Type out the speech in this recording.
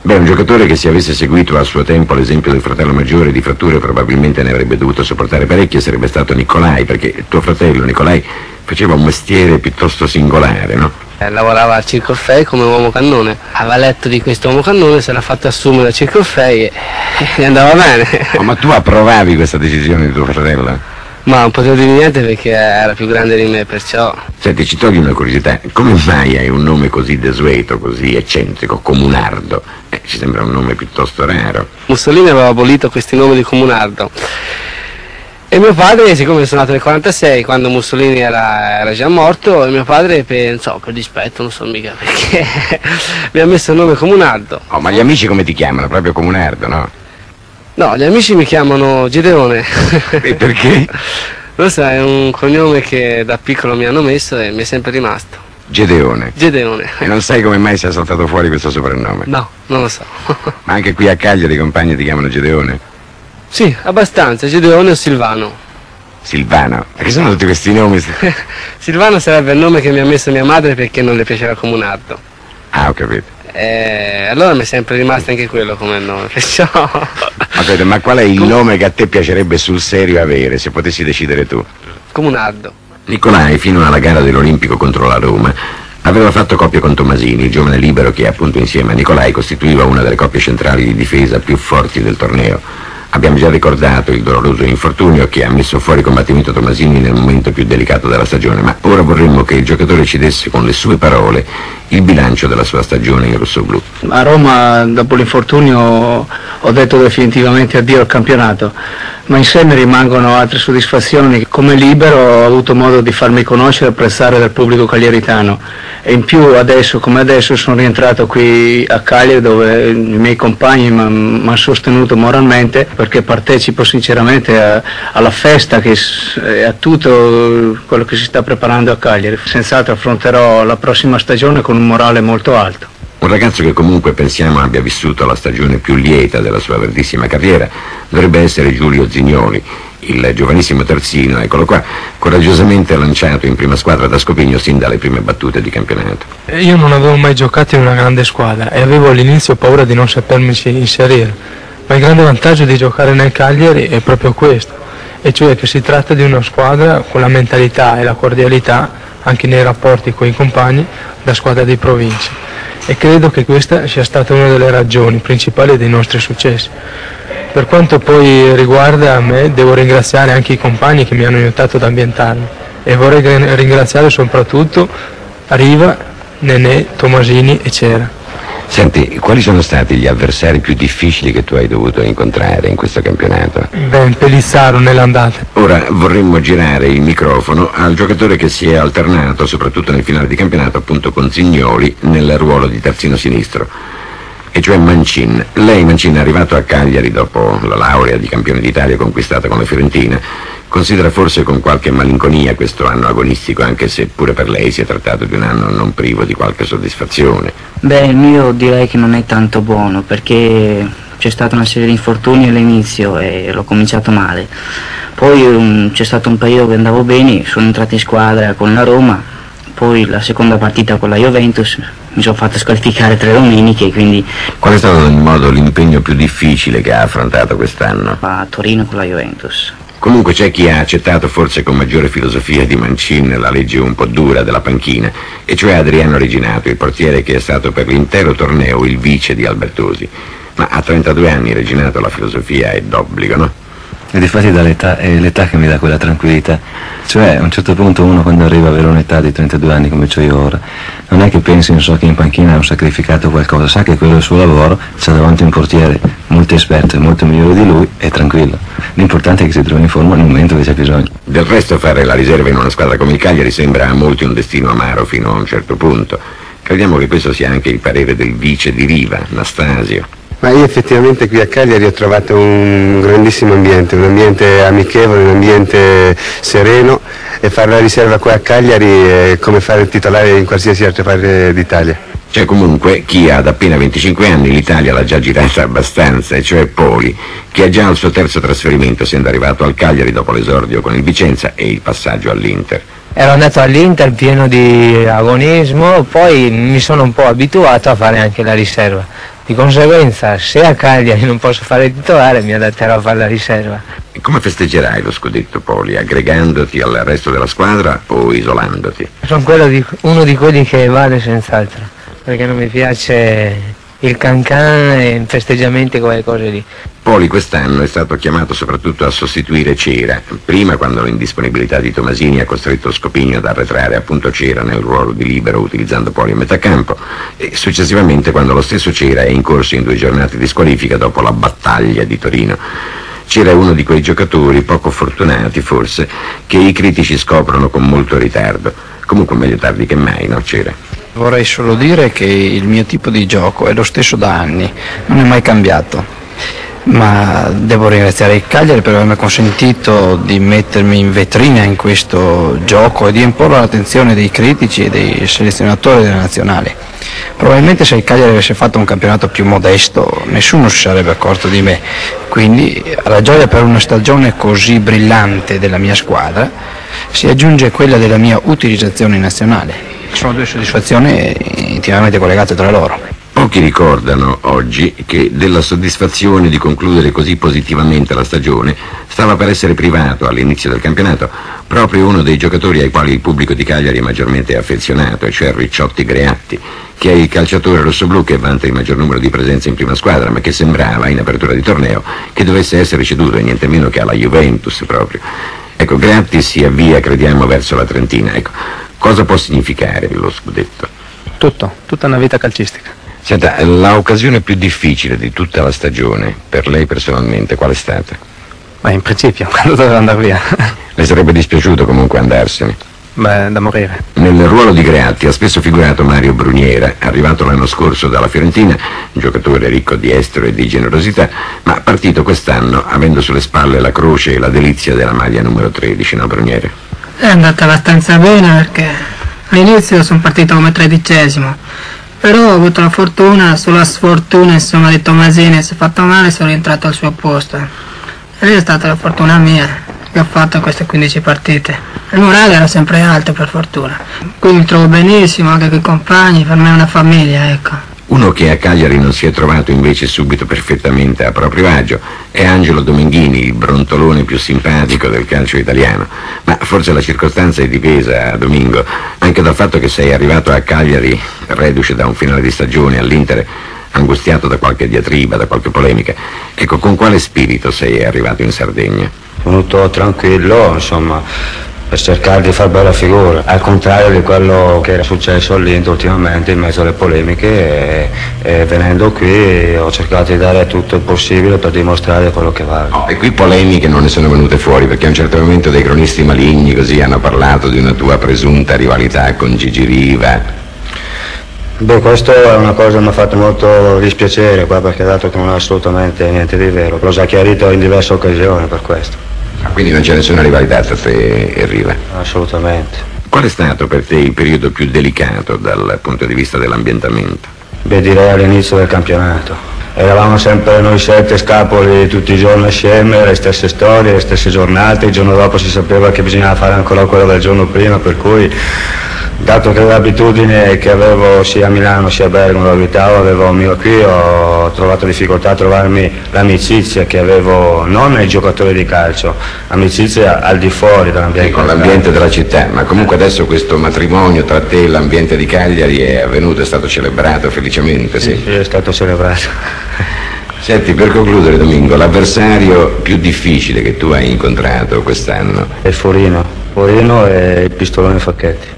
Beh, un giocatore che se avesse seguito a suo tempo l'esempio del fratello maggiore di fratture probabilmente ne avrebbe dovuto sopportare parecchie, sarebbe stato Nicolai, perché tuo fratello Nicolai faceva un mestiere piuttosto singolare, no? Lavorava al Circo Orfei come uomo cannone, aveva letto di questo uomo cannone, se l'ha fatto assumere al Circo Orfei e andava bene. Oh, ma tu approvavi questa decisione di tuo fratello? Ma non potevo dire niente perché era più grande di me, perciò... Senti, ci togli una curiosità, come mai hai un nome così desueto, così eccentrico, Comunardo? Ci sembra un nome piuttosto raro. Mussolini aveva abolito questi nomi di Comunardo. E mio padre, siccome sono nato nel 46, quando Mussolini era già morto, e mio padre, per dispetto, non so mica perché, mi ha messo il nome Comunardo. Oh, ma gli amici come ti chiamano? Proprio Comunardo, no? No, gli amici mi chiamano Gedeone. E perché? Lo sai, è un cognome che da piccolo mi hanno messo e mi è sempre rimasto. Gedeone. Gedeone. E non sai come mai sia saltato fuori questo soprannome? No, non lo so. Ma anche qui a Cagliari i compagni ti chiamano Gedeone? Sì, abbastanza, Gedeone o Silvano. Silvano? Perché sono tutti questi nomi? Silvano sarebbe il nome che mi ha messo mia madre perché non le piaceva Comunardo. Ah, ho capito. Allora mi è sempre rimasto anche quello come nome, perciò... Aspetta, ma qual è il nome che a te piacerebbe sul serio avere, se potessi decidere tu? Comunardo. Nicolai, fino alla gara dell'Olimpico contro la Roma, aveva fatto coppia con Tomasini, il giovane libero che appunto insieme a Nicolai costituiva una delle coppie centrali di difesa più forti del torneo. Abbiamo già ricordato il doloroso infortunio che ha messo fuori combattimento Tomasini nel momento più delicato della stagione, ma ora vorremmo che il giocatore ci desse con le sue parole il bilancio della sua stagione in rossoblù. A Roma, dopo l'infortunio, ho detto definitivamente addio al campionato, ma in sé mi rimangono altre soddisfazioni. Come libero ho avuto modo di farmi conoscere e apprezzare dal pubblico cagliaritano, e in più adesso come adesso sono rientrato qui a Cagliari dove i miei compagni mi hanno sostenuto moralmente, perché partecipo sinceramente alla festa e a tutto quello che si sta preparando a Cagliari. Senz'altro affronterò la prossima stagione con un morale molto alto. Un ragazzo che comunque pensiamo abbia vissuto la stagione più lieta della sua verdissima carriera dovrebbe essere Giulio Zignoli, il giovanissimo terzino, eccolo qua, coraggiosamente lanciato in prima squadra da Scopigno sin dalle prime battute di campionato. Io non avevo mai giocato in una grande squadra e avevo all'inizio paura di non sapermi inserire, ma il grande vantaggio di giocare nel Cagliari è proprio questo, e cioè che si tratta di una squadra con la mentalità e la cordialità anche nei rapporti con i compagni da squadra di provincia, e credo che questa sia stata una delle ragioni principali dei nostri successi. Per quanto poi riguarda me, devo ringraziare anche i compagni che mi hanno aiutato ad ambientarmi, e vorrei ringraziare soprattutto Riva, Nenè, Tomasini e Cera. Senti, quali sono stati gli avversari più difficili che tu hai dovuto incontrare in questo campionato? Pellizzaro nell'andata. Ora vorremmo girare il microfono al giocatore che si è alternato, soprattutto nel finale di campionato, appunto con Zignoli, nel ruolo di terzino sinistro, e cioè Mancin. Lei, Mancin, è arrivato a Cagliari dopo la laurea di campione d'Italia conquistata con la Fiorentina. Considera forse con qualche malinconia questo anno agonistico, anche se pure per lei si è trattato di un anno non privo di qualche soddisfazione. Beh, il mio direi che non è tanto buono, perché c'è stata una serie di infortuni all'inizio e l'ho cominciato male. Poi c'è stato un periodo che andavo bene, sono entrato in squadra con la Roma, poi la seconda partita con la Juventus mi sono fatto squalificare 3 domeniche, quindi... Qual è stato in modo l'impegno più difficile che ha affrontato quest'anno? A Torino con la Juventus. Comunque c'è chi ha accettato forse con maggiore filosofia di Mancin la legge un po' dura della panchina, e cioè Adriano Reginato, il portiere che è stato per l'intero torneo il vice di Albertosi. Ma a 32 anni Reginato la filosofia è d'obbligo, no? E difatti dall'età, è l'età che mi dà quella tranquillità, cioè a un certo punto uno quando arriva ad avere un'età di 32 anni come ho io ora, non è che pensi, non so, che in panchina ha sacrificato qualcosa, sa che quello è il suo lavoro, c'ha davanti un portiere molto esperto e molto migliore di lui, è tranquillo. L'importante è che si trovi in forma nel momento che c'è bisogno. Del resto fare la riserva in una squadra come il Cagliari sembra a molti un destino amaro fino a un certo punto. Crediamo che questo sia anche il parere del vice di Riva, Nastasio. Ma io effettivamente qui a Cagliari ho trovato un grandissimo ambiente, un ambiente amichevole, un ambiente sereno, e fare la riserva qua a Cagliari è come fare il titolare in qualsiasi altra parte d'Italia. C'è comunque chi ad appena 25 anni l'Italia l'ha già girata abbastanza, e cioè Poli, che ha già il suo terzo trasferimento, essendo arrivato al Cagliari dopo l'esordio con il Vicenza e il passaggio all'Inter. Ero andato all'Inter pieno di agonismo, poi mi sono un po' abituato a fare anche la riserva. Di conseguenza, se a Cagliari non posso fare il titolare, mi adatterò a fare la riserva. E come festeggerai lo scudetto, Poli? Aggregandoti al resto della squadra o isolandoti? Sono uno di quelli che vale senz'altro, perché non mi piace il cancan e festeggiamenti, quelle cose lì. Poli quest'anno è stato chiamato soprattutto a sostituire Cera, prima quando l'indisponibilità di Tomasini ha costretto Scopigno ad arretrare appunto Cera nel ruolo di libero utilizzando Poli a metà campo, e successivamente quando lo stesso Cera è incorso in 2 giornate di squalifica dopo la battaglia di Torino. Cera è uno di quei giocatori poco fortunati forse che i critici scoprono con molto ritardo. Comunque meglio tardi che mai, no Cera? Vorrei solo dire che il mio tipo di gioco è lo stesso da anni, non è mai cambiato, ma devo ringraziare il Cagliari per avermi consentito di mettermi in vetrina in questo gioco e di imporre l'attenzione dei critici e dei selezionatori della nazionale. Probabilmente se il Cagliari avesse fatto un campionato più modesto nessuno si sarebbe accorto di me, quindi alla gioia per una stagione così brillante della mia squadra si aggiunge quella della mia utilizzazione in nazionale. Sono 2 soddisfazioni intimamente collegate tra loro. Pochi ricordano oggi che della soddisfazione di concludere così positivamente la stagione stava per essere privato all'inizio del campionato proprio uno dei giocatori ai quali il pubblico di Cagliari è maggiormente affezionato, e cioè Ricciotti Greatti, che è il calciatore rossoblù che vanta il maggior numero di presenze in prima squadra, ma che sembrava in apertura di torneo che dovesse essere ceduto niente meno che alla Juventus proprio. Ecco, Greatti si avvia, crediamo, verso la Trentina. Ecco, cosa può significare lo scudetto? Tutta una vita calcistica. Senta, l'occasione più difficile di tutta la stagione, per lei personalmente, qual è stata? Beh, in principio, quando doveva andare via. Le sarebbe dispiaciuto comunque andarsene? Beh, da morire. Nel ruolo di Greatti ha spesso figurato Mario Bruniera, arrivato l'anno scorso dalla Fiorentina, un giocatore ricco di estro e di generosità, ma partito quest'anno avendo sulle spalle la croce e la delizia della maglia numero 13, no Bruniera? È andata abbastanza bene perché all'inizio sono partito come 13°, però ho avuto la fortuna, sulla sfortuna insomma di Tomasini, si è fatto male, sono rientrato al suo posto. E lì è stata la fortuna mia che ho fatto queste 15 partite. Il morale era sempre alto per fortuna, quindi mi trovo benissimo anche con i compagni, per me è una famiglia, ecco. Uno che a Cagliari non si è trovato invece subito perfettamente a proprio agio è Angelo Domenghini, il brontolone più simpatico del calcio italiano. Ma forse la circostanza è dipesa, Domingo, anche dal fatto che sei arrivato a Cagliari reduce da un finale di stagione all'Inter, angustiato da qualche diatriba, da qualche polemica. Ecco, con quale spirito sei arrivato in Sardegna? Venuto tranquillo, insomma, per cercare di far bella figura, al contrario di quello che era successo all'Inter ultimamente in mezzo alle polemiche, e venendo qui ho cercato di dare tutto il possibile per dimostrare quello che vale. No, e qui polemiche non ne sono venute fuori, perché a un certo momento dei cronisti maligni così hanno parlato di una tua presunta rivalità con Gigi Riva. Beh, questo è una cosa che mi ha fatto molto dispiacere qua, perché dato che non ha assolutamente niente di vero, l'ho già chiarito in diverse occasioni per questo. Quindi non c'è nessuna rivalità tra te e Riva? Assolutamente. Qual è stato per te il periodo più delicato dal punto di vista dell'ambientamento? Beh, direi all'inizio del campionato. Eravamo sempre noi 7 scapoli tutti i giorni assieme, le stesse storie, le stesse giornate, il giorno dopo si sapeva che bisognava fare ancora quello del giorno prima, per cui dato che l'abitudine che avevo sia a Milano sia a Bergamo dove abitavo, qui ho trovato difficoltà a trovarmi l'amicizia che avevo non nei giocatori di calcio, amicizia al di fuori dall'ambiente. Con l'ambiente della città, ma comunque adesso questo matrimonio tra te e l'ambiente di Cagliari è avvenuto, è stato celebrato felicemente, sì? Sì, è stato celebrato. Senti, per concludere Domingo, l'avversario più difficile che tu hai incontrato quest'anno? È Forino e il pistolone Facchetti.